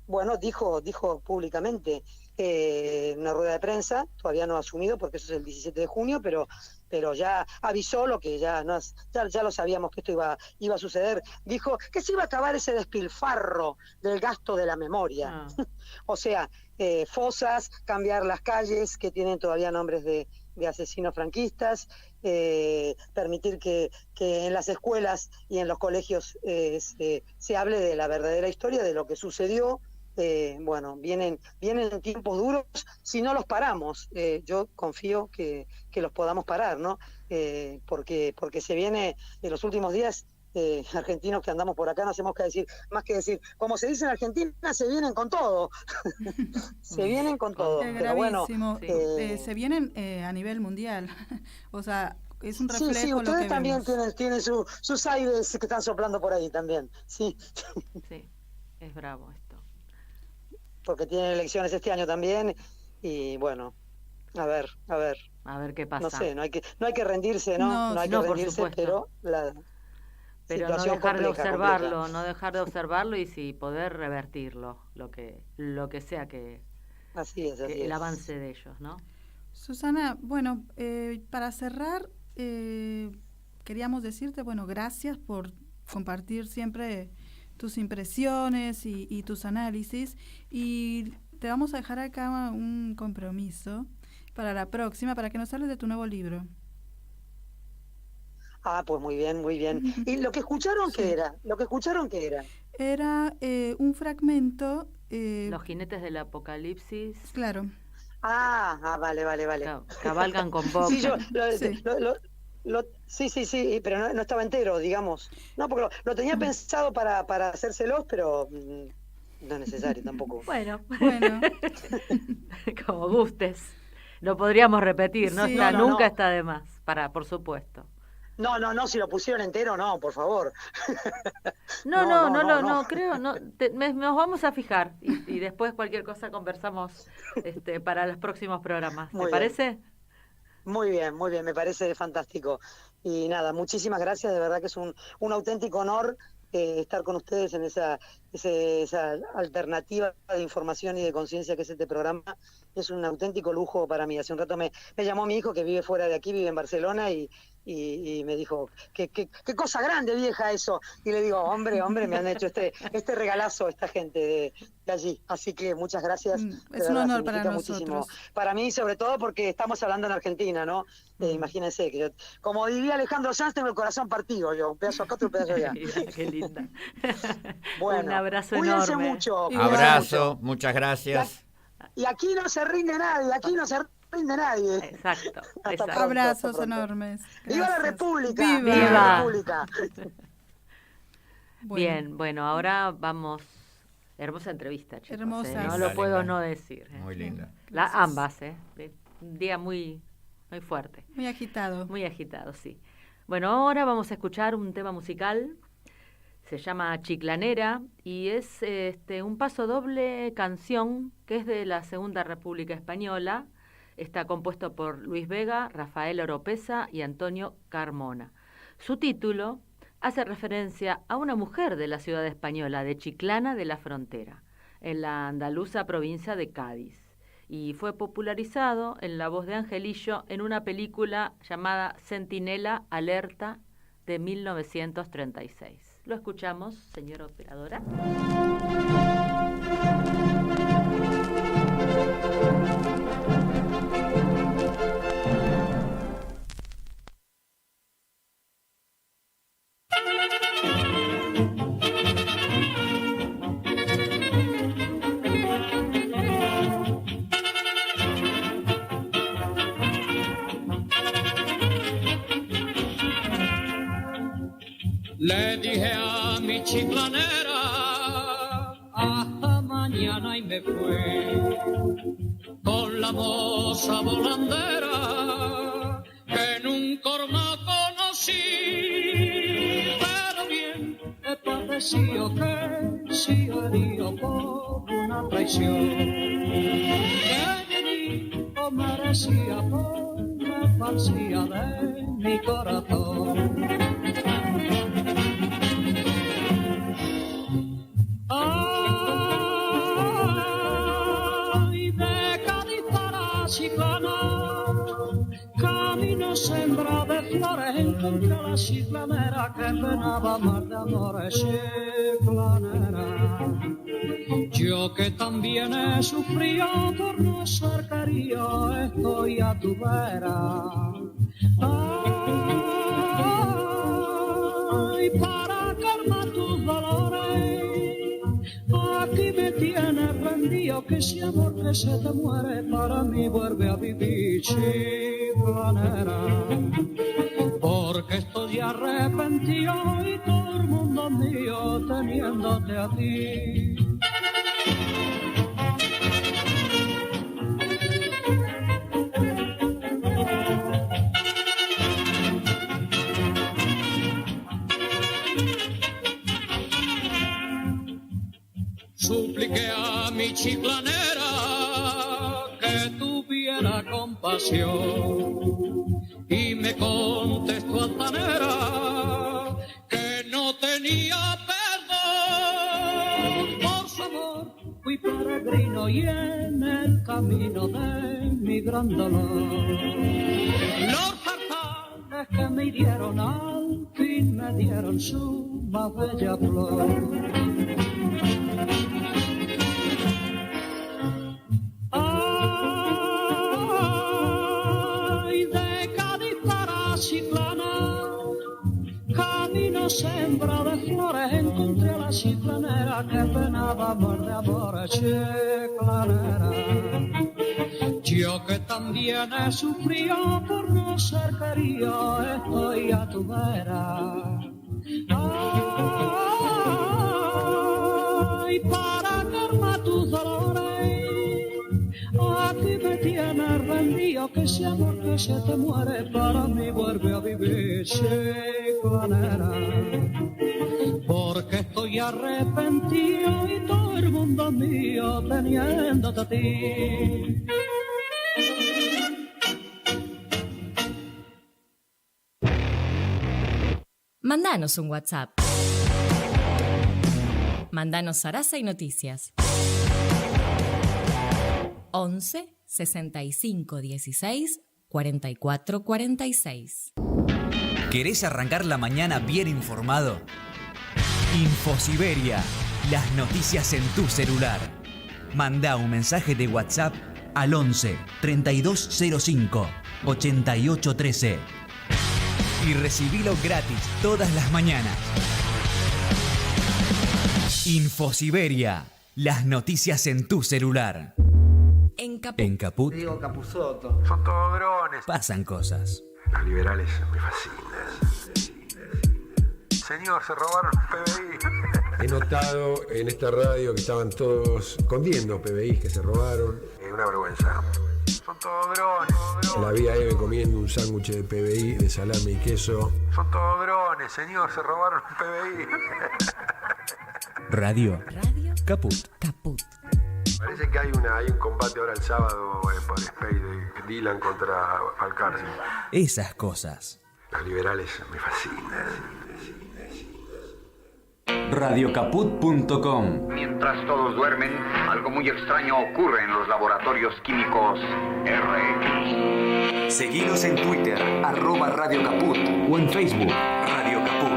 bueno, dijo públicamente en una rueda de prensa, todavía no ha asumido porque eso es el 17 de junio, pero ya avisó lo que ya lo sabíamos que esto iba a suceder. Dijo que se iba a acabar ese despilfarro del gasto de la memoria. O sea, fosas, cambiar las calles que tienen todavía nombres de asesinos franquistas, permitir que en las escuelas y en los colegios se hable de la verdadera historia, de lo que sucedió. Bueno, vienen tiempos duros si no los paramos. Yo confío que los podamos parar, ¿no? Porque se viene en los últimos días. Argentinos que andamos por acá no hacemos más que decir, como se dice en Argentina, se vienen con todo. Se vienen con todo. Pero bueno, se vienen a nivel mundial. O sea, es un reflejo. Sí, ustedes lo que también vemos. tienen sus aires que están soplando por ahí también. Sí. Sí, es bravo esto. Porque tienen elecciones este año también y bueno, a ver. A ver qué pasa. No sé, no hay que rendirse, ¿no? No hay que rendirse, pero no dejar de observarlo, no dejar de observarlo y sí poder revertirlo, lo que sea que así es. El avance de ellos, ¿no? Susana, bueno, para cerrar, queríamos decirte, bueno, gracias por compartir siempre tus impresiones y tus análisis, y te vamos a dejar acá un compromiso para la próxima, para que nos hables de tu nuevo libro. Pues muy bien, muy bien. ¿Y lo que escucharon qué era? Era un fragmento... Los jinetes del apocalipsis. Claro. Vale. Cabalgan con Vox. Sí, pero no estaba entero, digamos. No, porque lo tenía pensado para hacérselos, pero no es necesario tampoco. Bueno. Como gustes. Lo podríamos repetir, ¿no? Sí. Nunca está de más, por supuesto. No, si lo pusieron entero, no, por favor. No, creo, nos vamos a fijar y después cualquier cosa conversamos para los próximos programas. ¿Te parece? Muy bien, me parece fantástico. Y nada, muchísimas gracias, de verdad que es un auténtico honor estar con ustedes en esa alternativa de información y de conciencia que es este programa. Es un auténtico lujo para mí. Hace un rato me llamó mi hijo, que vive fuera de aquí, vive en Barcelona, y me dijo, qué cosa grande, vieja, eso. Y le digo, hombre, me han hecho este regalazo esta gente de allí. Así que muchas gracias. Es un honor para nosotros. Muchísimo. Para mí, sobre todo, porque estamos hablando en Argentina, ¿no? Imagínense que yo, como diría Alejandro Sanz, tengo el corazón partido yo, un pedazo acá, otro pedazo allá. Qué linda. Bueno, un abrazo cuídense enorme. Mucho. Abrazo, muchas gracias. Y aquí no se rinde nadie, Exacto. Abrazos enormes. ¡Viva la República! ¡Viva la República! Bien, bueno, ahora vamos. Hermosa entrevista, chicos. Hermosa. No lo puedo no decir. Muy linda. Ambas, un día muy fuerte. Muy agitado. Muy agitado, sí. Bueno, ahora vamos a escuchar un tema musical. Se llama Chiclanera y es un paso doble canción que es de la Segunda República Española. Está compuesto por Luis Vega, Rafael Oropesa y Antonio Carmona. Su título hace referencia a una mujer de la ciudad española de Chiclana de la Frontera, en la andaluza provincia de Cádiz, y fue popularizado en la voz de Angelillo en una película llamada Centinela Alerta de 1936. Lo escuchamos, señora operadora. Le dije a mi chiclanera, hasta mañana, y me fue con la moza volandera que nunca no conocí, pero bien me pareció que sí haría por una traición que ni o merecía por la falsía de mi corazón. Ay, de Cádiz para Chiclana, camino sembra de flores, encontré la chiclanera que penaba más de amores, chiclanera. Yo que también he sufrido por no ser querido, estoy a tu vera. Ay, para calmar tus dolores, aquí me tienes rendido, que si amor que se te muere, para mí vuelve a vivir, chiclanera. Porque estoy arrepentido y todo el mundo mío teniéndote a ti. Supliqué a mi chiclanera que tuviera compasión y me contestó altanera que no tenía perdón. Por su amor fui peregrino y en el camino de mi gran dolor Lord Farfán flores que me hirieron, al fin me dieron su más bella flor. Ay, de Cádiz para Chiclana, camino sembra de flores, encontré a la chiclanera que penaba amor de amor, chiclanera. Yo que también he sufrido por no ser querido, estoy a tu vera. Ay, para calmar tus dolores, aquí me tienes rendido, que ese amor que se te muere para mí vuelve a vivir, chiclanera. Porque estoy arrepentido y todo el mundo mío teniéndote a ti. Mandanos un WhatsApp. Mandanos zaraza y noticias. 11 65 16 44 46. ¿Querés arrancar la mañana bien informado? Infosiberia, las noticias en tu celular. Mandá un mensaje de WhatsApp al 11 3205 8813 y recibilo gratis todas las mañanas. Infosiberia, las noticias en tu celular. En Caput. Diego Capusotto. Son todos drones. Pasan cosas. Los liberales me fascinan. Señor, se robaron PBI. He notado en esta radio que estaban todos escondiendo PBI que se robaron. Es una vergüenza. Son todos drones. La vi a Eve comiendo un sándwich de PBI de salame y queso. Son todos drones, señor, se robaron PBI. Radio Caput. Parece que hay un combate ahora el sábado por Space de Dylan contra Falcarci. Esas cosas. Los liberales me fascinan. Radiocaput.com. Mientras todos duermen, algo muy extraño ocurre en los laboratorios químicos RX. Seguinos en Twitter, @Radio Caput, o en Facebook, Radio Caput.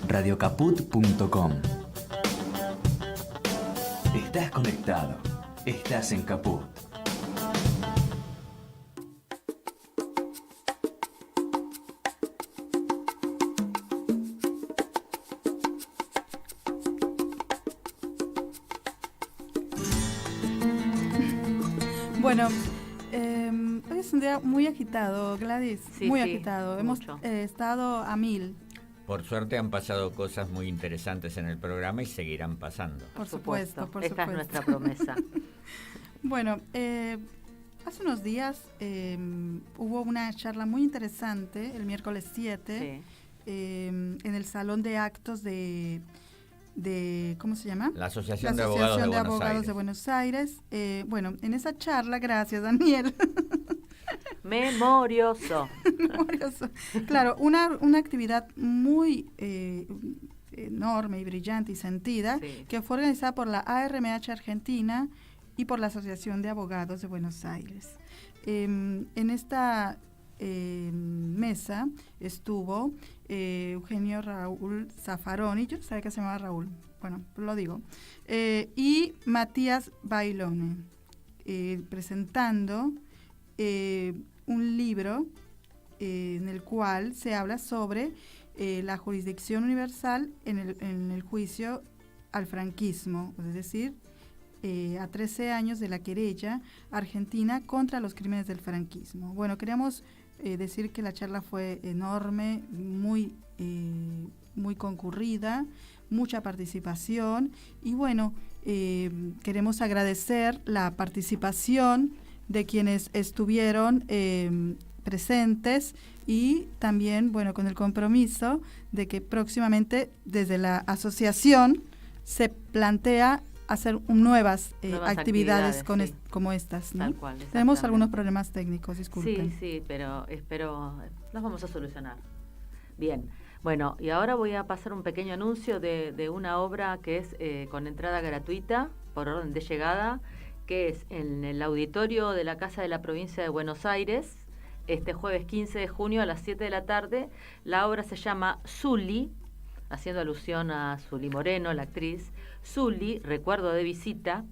Radiocaput.com. Estás conectado. Estás en Caput. Bueno, hoy es un día muy agitado, Gladys, Sí, muy sí, agitado. mucho. Hemos estado a 1000. Por suerte han pasado cosas muy interesantes en el programa y seguirán pasando. Por supuesto, por Esta supuesto. es nuestra promesa. Bueno, hace unos días hubo una charla muy interesante, el miércoles 7, en el Salón de Actos de ¿cómo se llama? La Asociación de Abogados de Buenos Aires. Bueno, en esa charla, gracias Daniel. Memorioso. Memorioso. Claro, una actividad muy enorme y brillante y sentida, que fue organizada por la ARMH Argentina y por la Asociación de Abogados de Buenos Aires. En esta mesa estuvo Eugenio Raúl Zaffaroni, yo sabía que se llamaba Raúl, bueno, lo digo, y Matías Bailone, presentando un libro en el cual se habla sobre la jurisdicción universal en el juicio al franquismo, es decir, a 13 años de la querella argentina contra los crímenes del franquismo. Bueno, queríamos decir que la charla fue enorme, muy concurrida, mucha participación y bueno, queremos agradecer la participación de quienes estuvieron presentes y también, bueno, con el compromiso de que próximamente desde la asociación se plantea hacer nuevas actividades como estas, ¿no? Tal cual, tenemos algunos problemas técnicos, disculpen. Sí, pero espero los vamos a solucionar. Bien, bueno, y ahora voy a pasar un pequeño anuncio de una obra que es con entrada gratuita por orden de llegada, que es en el auditorio de la Casa de la Provincia de Buenos Aires, este jueves 15 de junio a las 7 de la tarde. La obra se llama Zully, haciendo alusión a Zully Moreno, la actriz. Zully, recuerdo de visita,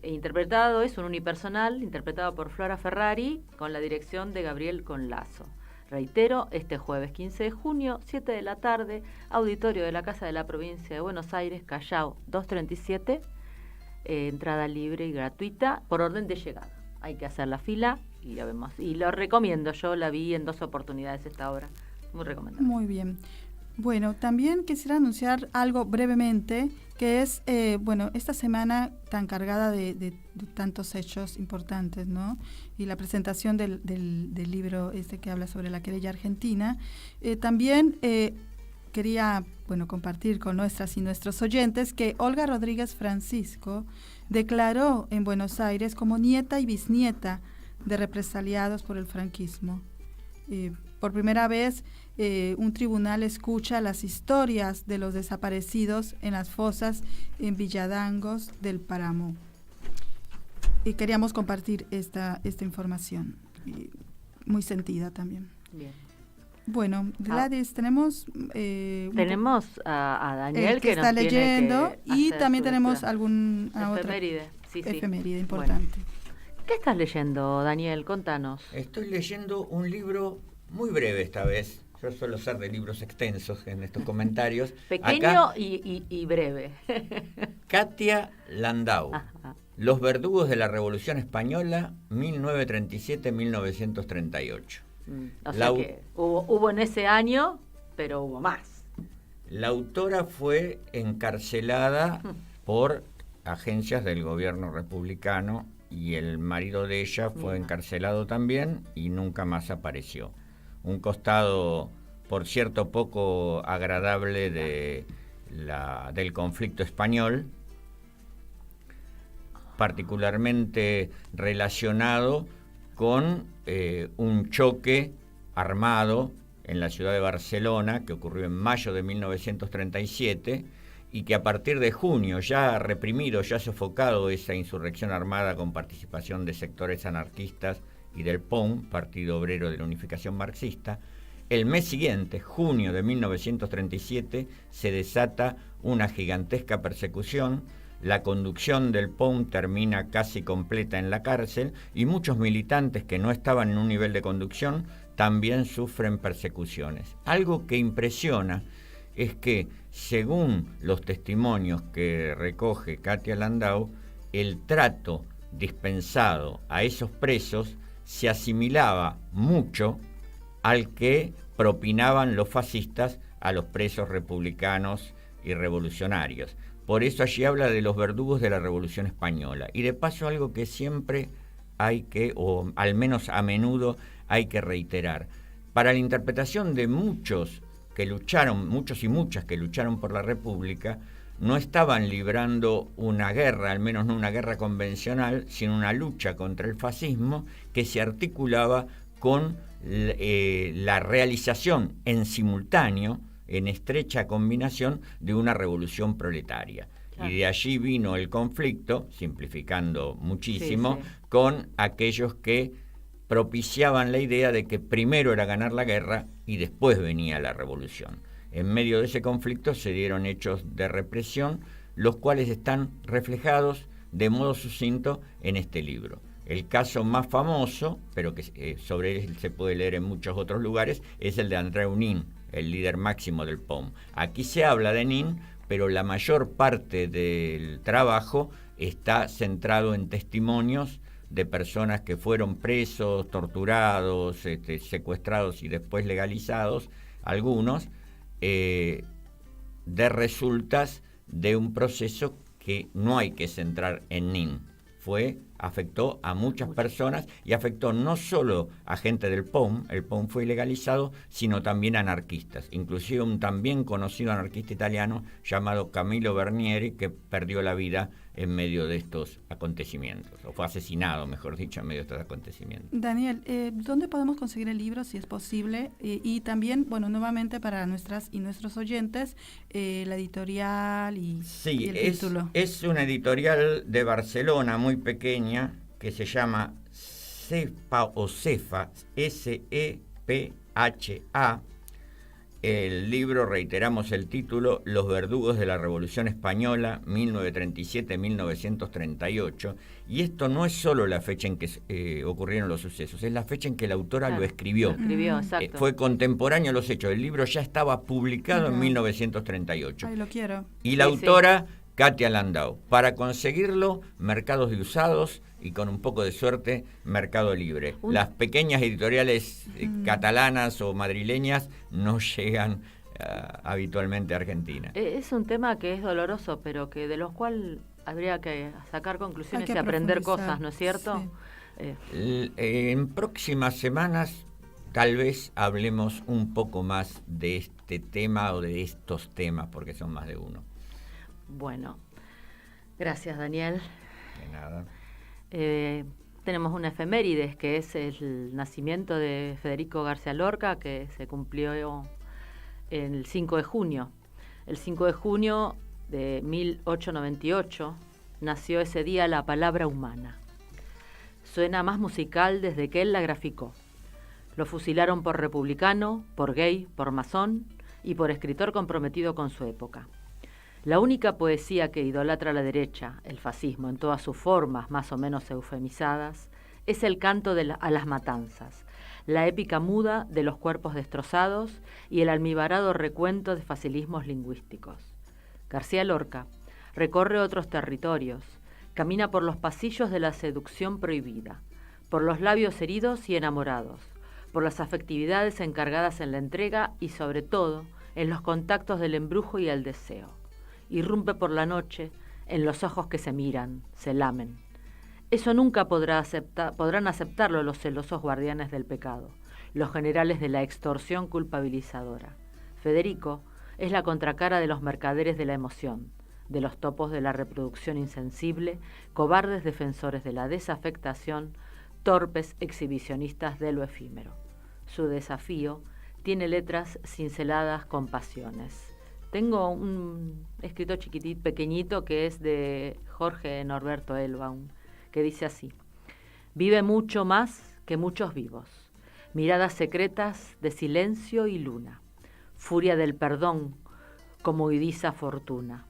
interpretado, es un unipersonal, interpretado por Flora Ferrari, con la dirección de Gabriel Conlazo. Reitero, este jueves 15 de junio, 7 de la tarde, auditorio de la Casa de la Provincia de Buenos Aires, Callao 237, entrada libre y gratuita, por orden de llegada. Hay que hacer la fila y lo vemos. Y lo recomiendo, yo la vi en 2 oportunidades esta obra, muy recomendable. Muy bien. Bueno, también quisiera anunciar algo brevemente, que es, esta semana tan cargada de tantos hechos importantes, ¿no? Y la presentación del libro que habla sobre la querella argentina. También quería, compartir con nuestras y nuestros oyentes que Olga Rodríguez Francisco declaró en Buenos Aires como nieta y bisnieta de represaliados por el franquismo. Por primera vez, un tribunal escucha las historias de los desaparecidos en las fosas en Villadangos del Páramo. Y queríamos compartir esta información, muy sentida también. Bien. Bueno, Gladys, tenemos a Daniel que está leyendo y también tenemos alguna efeméride. Otra efeméride importante. Bueno. ¿Qué estás leyendo, Daniel? Contanos. Estoy leyendo un libro muy breve esta vez. Yo suelo ser de libros extensos en estos comentarios. Pequeño y breve. Katia Landau. Los verdugos de la Revolución Española, 1937-1938. O sea que hubo en ese año, pero hubo más. La autora fue encarcelada por agencias del gobierno republicano y el marido de ella fue encarcelado también y nunca más apareció. Un costado, por cierto, poco agradable del conflicto español, particularmente relacionado con un choque armado en la ciudad de Barcelona que ocurrió en mayo de 1937 y que a partir de junio, ya reprimido, ya sofocado esa insurrección armada con participación de sectores anarquistas y del POUM, Partido Obrero de la Unificación Marxista, el mes siguiente, junio de 1937, se desata una gigantesca persecución. La conducción del POUM termina casi completa en la cárcel y muchos militantes que no estaban en un nivel de conducción también sufren persecuciones. Algo que impresiona es que, según los testimonios que recoge Katia Landau, el trato dispensado a esos presos se asimilaba mucho al que propinaban los fascistas a los presos republicanos y revolucionarios. Por eso allí habla de los verdugos de la Revolución Española. Y de paso algo que siempre hay que, o al menos a menudo hay que reiterar. Para la interpretación de muchos que lucharon, muchos y muchas que lucharon por la República, no estaban librando una guerra, al menos no una guerra convencional, sino una lucha contra el fascismo que se articulaba con la realización en simultáneo, en estrecha combinación, de una revolución proletaria. Claro. Y de allí vino el conflicto, simplificando muchísimo, con aquellos que propiciaban la idea de que primero era ganar la guerra y después venía la revolución. En medio de ese conflicto se dieron hechos de represión, los cuales están reflejados de modo sucinto en este libro. El caso más famoso, pero que sobre él se puede leer en muchos otros lugares, es el de Andreu Nin, el líder máximo del POUM. Aquí se habla de Nin, pero la mayor parte del trabajo está centrado en testimonios de personas que fueron presos, torturados, secuestrados y después legalizados, algunos, de resultas de un proceso que no hay que centrar en Nin. Afectó a muchas personas y afectó no solo a gente del POUM, el POUM fue ilegalizado, sino también a anarquistas, inclusive un también conocido anarquista italiano llamado Camillo Bernieri, que perdió la vida en medio de estos acontecimientos, o fue asesinado, mejor dicho, en medio de estos acontecimientos. Daniel, ¿dónde podemos conseguir el libro, si es posible? Y también, nuevamente para nuestras y nuestros oyentes, la editorial y el título. Es una editorial de Barcelona muy pequeña que se llama Sepha o Sepha, S-E-P-H-A. El libro, reiteramos el título, Los verdugos de la Revolución Española, 1937-1938. Y esto no es solo la fecha en que ocurrieron los sucesos, es la fecha en que la autora lo escribió. Lo escribió, exacto. Fue contemporáneo a los hechos. El libro ya estaba publicado en 1938. Ay, lo quiero. Y la autora, Katia Landau. Para conseguirlo, mercados de usados y con un poco de suerte, Mercado Libre. Las pequeñas editoriales catalanas o madrileñas no llegan habitualmente a Argentina. Es un tema que es doloroso, pero que de los cuales habría que sacar conclusiones y aprender cosas, ¿no es cierto? Sí. En próximas semanas tal vez hablemos un poco más de este tema o de estos temas, porque son más de uno. Bueno, gracias, Daniel. De nada. Tenemos una efemérides, que es el nacimiento de Federico García Lorca, que se cumplió el 5 de junio. El 5 de junio de 1898 nació ese día la palabra humana. Suena más musical desde que él la graficó. Lo fusilaron por republicano, por gay, por masón y por escritor comprometido con su época. La única poesía que idolatra la derecha, el fascismo en todas sus formas más o menos eufemizadas, es el canto a las matanzas, la épica muda de los cuerpos destrozados y el almibarado recuento de facilismos lingüísticos. García Lorca recorre otros territorios, camina por los pasillos de la seducción prohibida, por los labios heridos y enamorados, por las afectividades encargadas en la entrega y sobre todo en los contactos del embrujo y el deseo. Irrumpe por la noche en los ojos que se miran, se lamen. Eso nunca podrán aceptarlo los celosos guardianes del pecado, los generales de la extorsión culpabilizadora. Federico es la contracara de los mercaderes de la emoción, de los topos de la reproducción insensible, cobardes defensores de la desafectación, torpes exhibicionistas de lo efímero. Su desafío tiene letras cinceladas con pasiones. Tengo un escrito pequeñito que es de Jorge Norberto Elbaum, que dice así: vive mucho más que muchos vivos, miradas secretas de silencio y luna, furia del perdón como huidiza fortuna,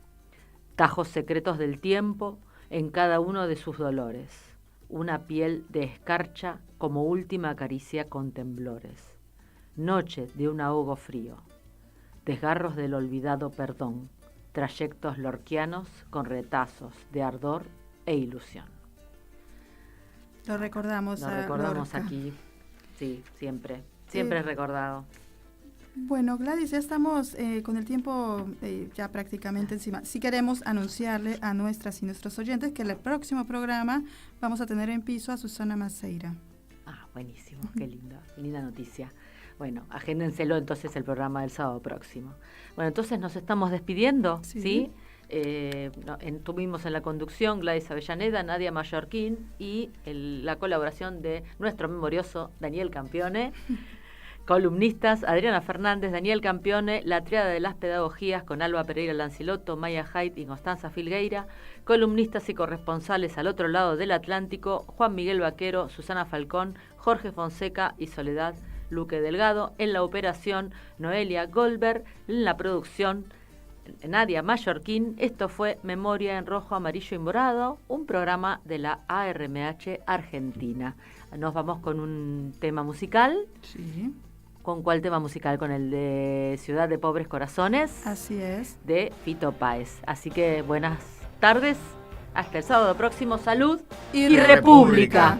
tajos secretos del tiempo en cada uno de sus dolores, una piel de escarcha como última caricia con temblores, noche de un ahogo frío, desgarros del olvidado perdón, trayectos lorquianos con retazos de ardor e ilusión. Lo recordamos Lorca. Aquí, sí, siempre recordado. Bueno, Gladys, ya estamos con el tiempo ya prácticamente encima. Si queremos anunciarle a nuestras y nuestros oyentes que el próximo programa vamos a tener en piso a Susana Maceira. Ah, buenísimo, qué linda noticia. Bueno, agéndenselo entonces el programa del sábado próximo. Bueno, entonces nos estamos despidiendo, ¿sí? Tuvimos en la conducción Gladys Avellaneda, Nadia Mallorquín y la colaboración de nuestro memorioso Daniel Campione. Columnistas, Adriana Fernández, Daniel Campione, la triada de las pedagogías con Alba Pereira Lancilotto, Maya Haidt y Constanza Filgueira. Columnistas y corresponsales al otro lado del Atlántico, Juan Miguel Vaquero, Susana Falcón, Jorge Fonseca y Soledad Luque Delgado. En la operación, Noelia Goldberg. En la producción, Nadia Mallorquín. Esto fue Memoria en Rojo, Amarillo y Morado, un programa de la ARMH Argentina. Nos vamos con un tema musical. Sí. ¿Con cuál tema musical? Con el de Ciudad de Pobres Corazones. Así es. De Fito Páez. Así que buenas tardes. Hasta el sábado próximo. Salud y República.